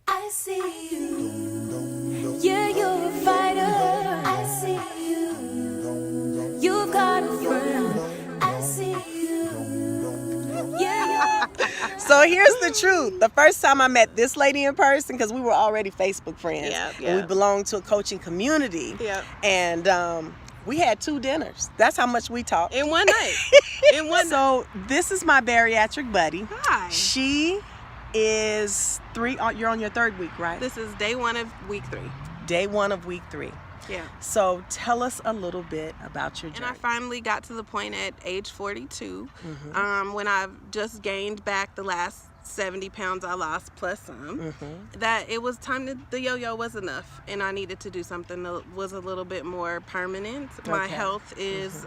I see you. Yeah, you're a fighter. I see you. You've got a friend. I see you. Yeah, So here's the truth. The first time I met this lady in person, because we were already Facebook friends, and we belonged to a coaching community, and we had 2 dinners. That's how much we talked. In one night. In one So this is my bariatric buddy. Hi. She is 3, you're on your 3rd week, right? This is day 1 of week 3. Day 1 of week 3. Yeah. So tell us a little bit about your journey. And I finally got to the point at age 42, when I've just gained back the last 70 pounds I lost plus some, that it was time to, the yo-yo was enough, and I needed to do something that was a little bit more permanent. My health is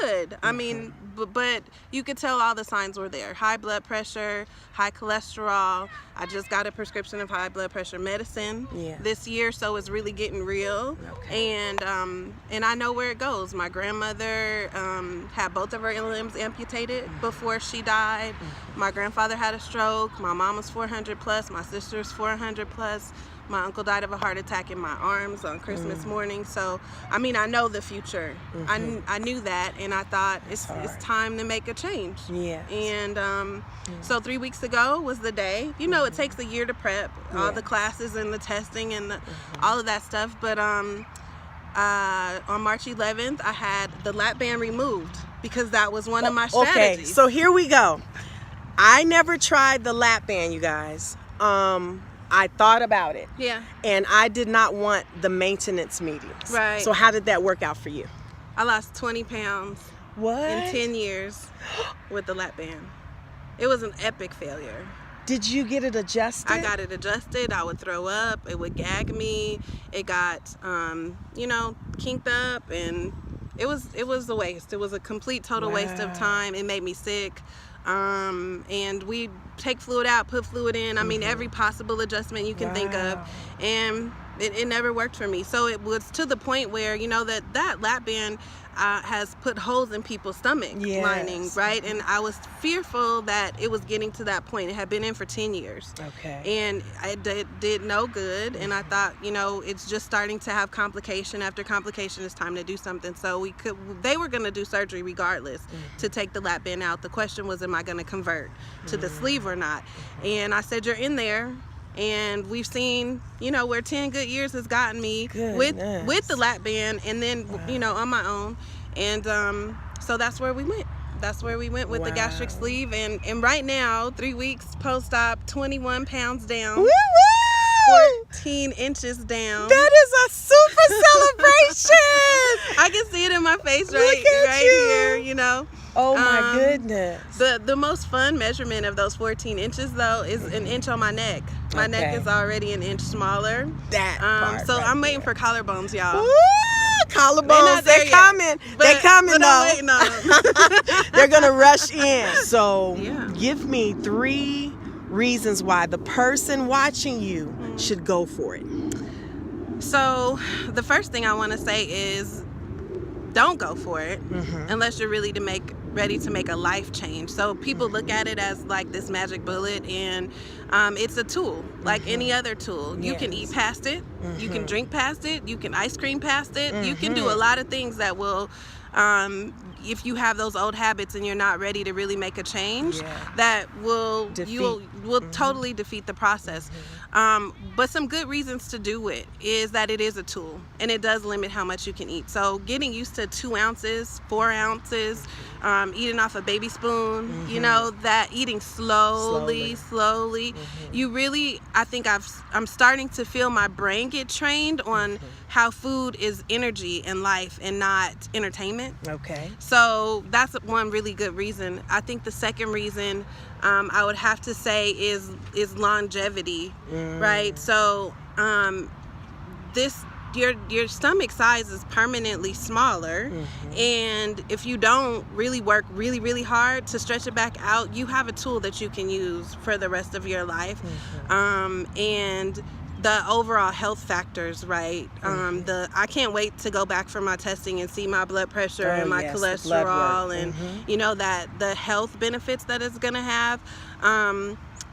good. I mean, but you could tell all the signs were there. High blood pressure, high cholesterol. I just got a prescription of high blood pressure medicine this year, so it's really getting real. And I know where it goes. My grandmother had both of her limbs amputated before she died. My grandfather had a stroke. My mom was 400 plus. My sister's 400 plus. My uncle died of a heart attack in my arms on Christmas morning. So, I mean, I know the future. I knew that, and I thought it's time to make a change. And so 3 weeks ago was the day. You know, it takes a year to prep, all the classes and the testing and all of that stuff. But on March 11th, I had the lap band removed because that was one of my strategies. Okay, so here we go. I never tried the lap band, you guys. I thought about it. And I did not want the maintenance meetings. So how did that work out for you? I lost 20 pounds in 10 years with the lap band. It was an epic failure. Did you get it adjusted? I got it adjusted. I would throw up. It would gag me. It got, you know, kinked up, and it was a waste. It was a complete total waste of time. It made me sick. And we take fluid out, put fluid in. I mean, every possible adjustment you can think of, and it never worked for me. So it was to the point where, you know, that lap band has put holes in people's stomach lining, right? And I was fearful that it was getting to that point. It had been in for 10 years. And it did no good. And I thought, you know, it's just starting to have complication after complication. It's time to do something. So they were going to do surgery regardless to take the lap band out. The question was, am I going to convert to the sleeve or not? And I said, you're in there. And we've seen, you know, where 10 good years has gotten me with the lap band, and then, you know, on my own. And so that's where we went. That's where we went with the gastric sleeve. And right now, 3 weeks post-op, 21 pounds down. Woo-woo! 14 inches down. That is a super celebration. I can see it in my face right here, you know. Oh my goodness. The most fun measurement of those 14 inches though is an inch on my neck. My neck is already an inch smaller. So I'm waiting for collarbones, y'all. Woo! Collarbones, they're coming. They're coming though. I'm waiting on them. They're gonna rush in. So give me 3 reasons why the person watching you should go for it. So the first thing I want to say is, don't go for it unless you're really ready to make a life change. So people look at it as like this magic bullet, and it's a tool like any other tool. You can eat past it, you can drink past it, you can ice cream past it, you can do a lot of things that will, if you have those old habits and you're not ready to really make a change, that will totally defeat the process. But some good reasons to do it is that it is a tool, and it does limit how much you can eat. So getting used to 2 ounces, 4 ounces, eating off a baby spoon, you know, that eating slowly. You really, I think I'm starting to feel my brain get trained on how food is energy and life and not entertainment. So that's one really good reason. I think the second reason I would have to say is longevity, right? So your stomach size is permanently smaller, and if you don't really work really hard to stretch it back out, you have a tool that you can use for the rest of your life. And the overall health factors, right? I can't wait to go back for my testing and see my blood pressure and my cholesterol and you know, that the health benefits that it's gonna have.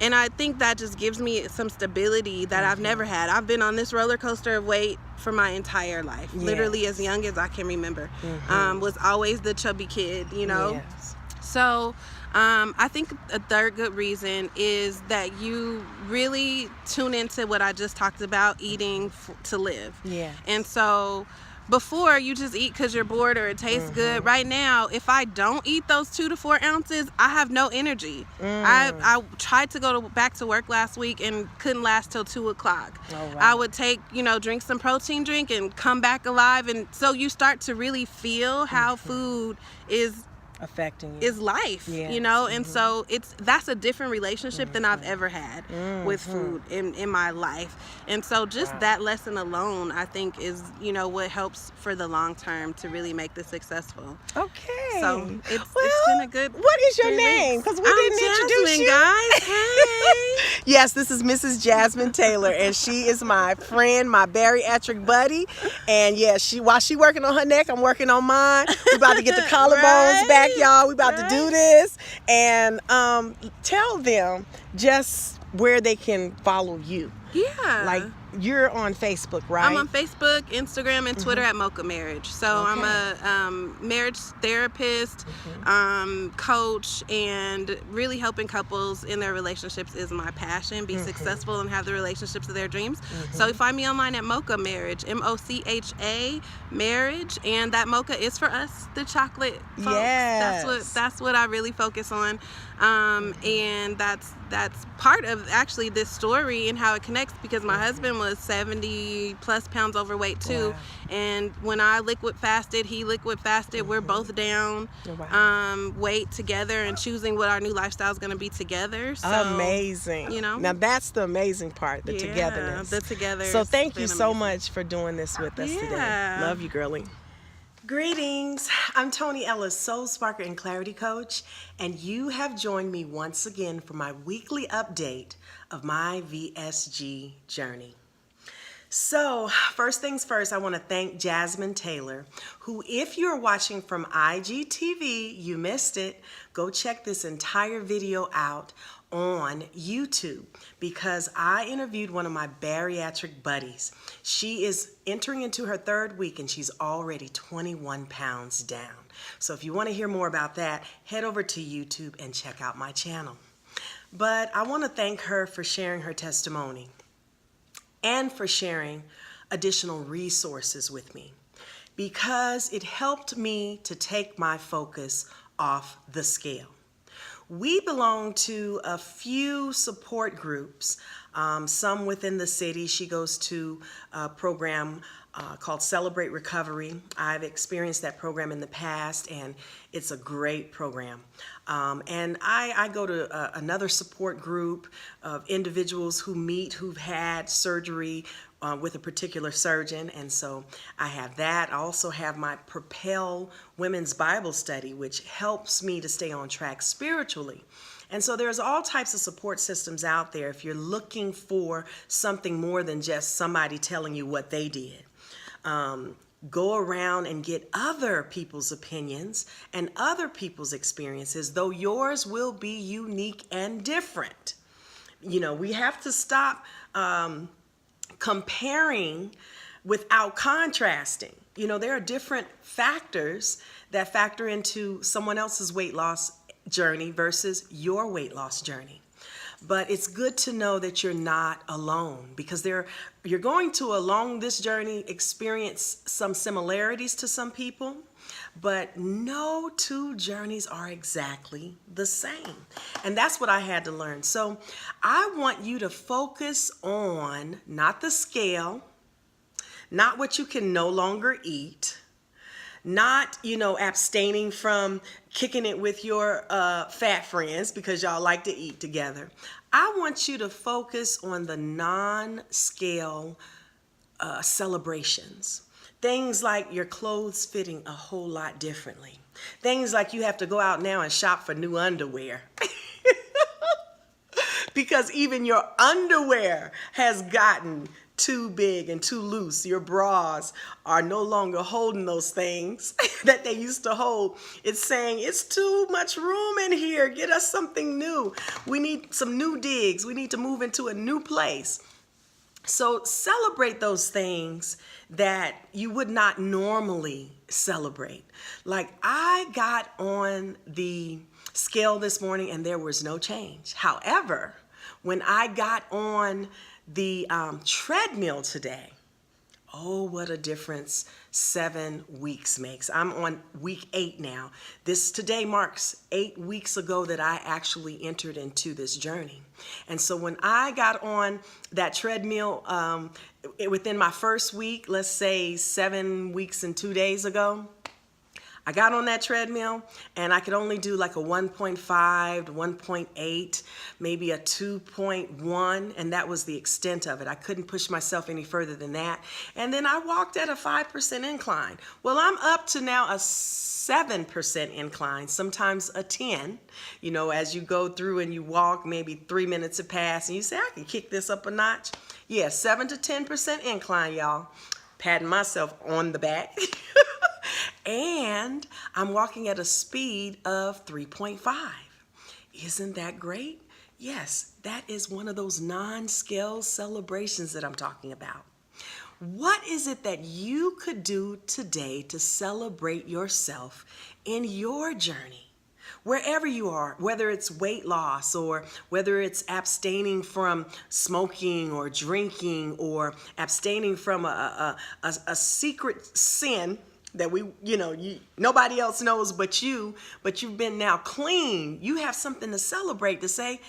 And I think that just gives me some stability that I've never had. I've been on this roller coaster of weight for my entire life, literally as young as I can remember. Was always the chubby kid, you know. Yes. So I think a third good reason is that you really tune into what I just talked about, eating to live. Yeah. And so before, you just eat because you're bored or it tastes good. Right now, if I don't eat those 2 to 4 ounces, I have no energy. I tried to go back to work last week and couldn't last till 2 o'clock. Oh, wow. I would take, drink some protein drink and come back alive. And so you start to really feel how food is affecting you. Is life, and so that's a different relationship than I've ever had with food in my life. And so just that lesson alone, I think, is what helps for the long term to really make this successful. Okay. So it's been a good. What is your name? Because we didn't introduce you, guys. Hey. Yes, this is Mrs. Jasmine Taylor, and she is my friend, my bariatric buddy. And yeah, while she working on her neck, I'm working on mine. We're about to get the collarbones back, y'all. We about to do this, and tell them just where they can follow you. Yeah. Like, you're on Facebook, right? I'm on Facebook, Instagram, and Twitter at Mocha Marriage. So I'm a marriage therapist, coach, and really helping couples in their relationships is my passion. Be successful and have the relationships of their dreams. So you find me online at Mocha Marriage, MOCHA Marriage, and that mocha is for us, the chocolate folks. Yes. That's what I really focus on, and that's part of actually this story and how it connects, because my husband was 70 plus pounds overweight too. Wow. And when I liquid fasted, he liquid fasted, we're both down weight together and choosing what our new lifestyle is going to be together. So, amazing. Now that's the amazing part, the togetherness. The together. So thank you so much for doing this with us today. Love you, girlie. Greetings. I'm Toni Ellis, Soul Sparker and Clarity Coach, and you have joined me once again for my weekly update of my VSG journey. So, first things first, I want to thank Jasmine Taylor, who, if you're watching from IGTV, you missed it, go check this entire video out on YouTube, because I interviewed one of my bariatric buddies. She is entering into her 3rd week and she's already 21 pounds down. So if you want to hear more about that, head over to YouTube and check out my channel. But I want to thank her for sharing her testimony and for sharing additional resources with me, because it helped me to take my focus off the scale. We belong to a few support groups, some within the city. She goes to a program called Celebrate Recovery. I've experienced that program in the past, and it's a great program. And I go to another support group of individuals who've had surgery with a particular surgeon, and so I have that. I also have my Propel Women's Bible Study, which helps me to stay on track spiritually. And so there's all types of support systems out there if you're looking for something more than just somebody telling you what they did. Go around and get other people's opinions and other people's experiences, though yours will be unique and different. We have to stop comparing without contrasting. There are different factors that factor into someone else's weight loss journey versus your weight loss journey. But it's good to know that you're not alone, because you're going to, along this journey, experience some similarities to some people, but no two journeys are exactly the same. And that's what I had to learn. So I want you to focus on not the scale, not what you can no longer eat, not, abstaining from kicking it with your fat friends because y'all like to eat together. I want you to focus on the non-scale celebrations. Things like your clothes fitting a whole lot differently. Things like you have to go out now and shop for new underwear. Because even your underwear has gotten too big and too loose. Your bras are no longer holding those things that they used to hold. It's saying it's too much room in here. Get us something new. We need some new digs. We need to move into a new place. So celebrate those things that you would not normally celebrate. Like, I got on the scale this morning and there was no change. However, when I got on the treadmill today, oh, what a difference 7 weeks makes. I'm on week 8 now. Today marks 8 weeks ago that I actually entered into this journey. And so when I got on that treadmill within my first week, let's say 7 weeks and 2 days ago, I got on that treadmill and I could only do like a 1.5 to 1.8, maybe a 2.1, and that was the extent of it. I couldn't push myself any further than that. And then I walked at a 5% incline. Well, I'm up to now a 7% incline, sometimes a 10. You know, as you go through and you walk, maybe 3 minutes have passed and you say, I can kick this up a notch. Yeah, 7 to 10% incline, y'all. Patting myself on the back. And I'm walking at a speed of 3.5. Isn't that great? Yes, that is one of those non-scale celebrations that I'm talking about. What is it that you could do today to celebrate yourself in your journey? Wherever you are, whether it's weight loss or whether it's abstaining from smoking or drinking or abstaining from a secret sin that nobody else knows but you've been now clean. You have something to celebrate, to say,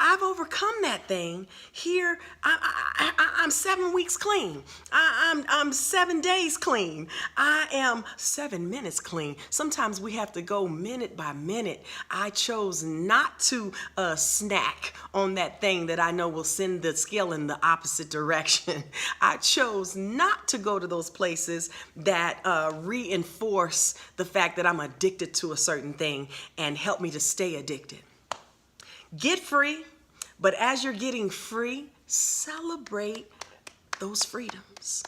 I've overcome that thing. Here, I'm 7 weeks clean. I'm 7 days clean. I am 7 minutes clean. Sometimes we have to go minute by minute. I chose not to snack on that thing that I know will send the scale in the opposite direction. I chose not to go to those places that reinforce the fact that I'm addicted to a certain thing and help me to stay addicted. Get free, but as you're getting free, celebrate those freedoms.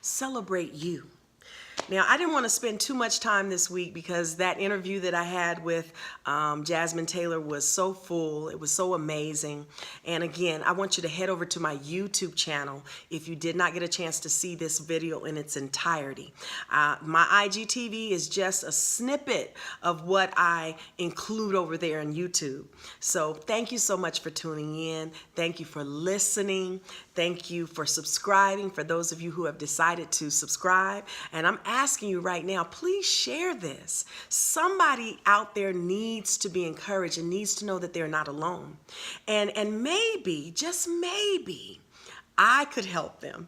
Celebrate you. Now, I didn't want to spend too much time this week because that interview that I had with Jasmine Taylor was so full. It was so amazing. And again, I want you to head over to my YouTube channel if you did not get a chance to see this video in its entirety. My IGTV is just a snippet of what I include over there on YouTube. So thank you so much for tuning in. Thank you for listening. Thank you for subscribing, for those of you who have decided to subscribe. And I'm asking you right now, please share this. Somebody out there needs to be encouraged and needs to know that they're not alone. And maybe, just maybe, I could help them.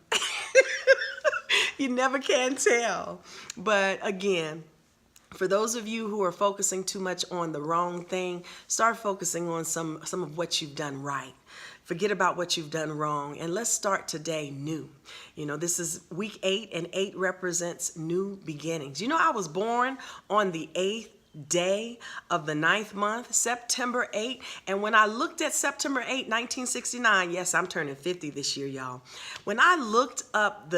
You never can tell. But again, for those of you who are focusing too much on the wrong thing, start focusing on some of what you've done right. Forget about what you've done wrong, and let's start today new. You know, this is week 8, and 8 represents new beginnings. You know, I was born on the 8th day of the 9th month, September 8th. And when I looked at September 8, 1969, yes, I'm turning 50 this year, y'all. When I looked up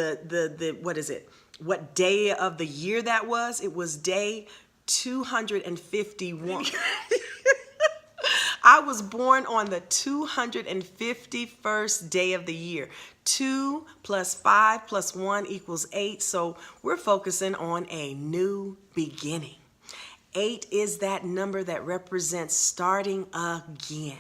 what day of the year that was, it was day 251. I was born on the 251st day of the year. 2 plus 5 plus 1 equals 8. So we're focusing on a new beginning. 8 is that number that represents starting again.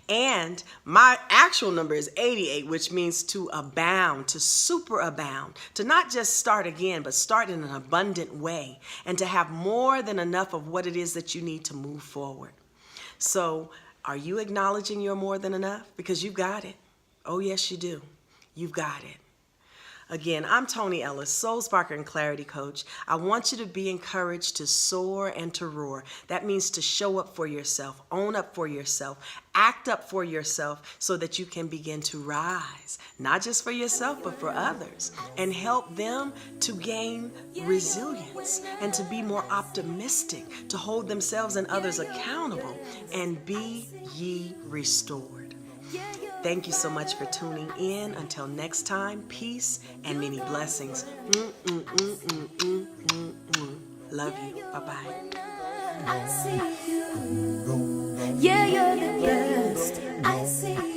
And my actual number is 88, which means to abound, to superabound, to not just start again, but start in an abundant way, and to have more than enough of what it is that you need to move forward. So are you acknowledging you're more than enough? Because you've got it. Oh, yes, you do. You've got it. Again, I'm Toni Ellis, Soul Sparker and Clarity Coach. I want you to be encouraged to soar and to roar. That means to show up for yourself, own up for yourself, act up for yourself so that you can begin to rise, not just for yourself, but for others, and help them to gain resilience and to be more optimistic, to hold themselves and others accountable, and be ye restored. Thank you so much for tuning in. Until next time, peace and many blessings. Love you. Bye-bye. I see you. Yeah, you're the best. I see you.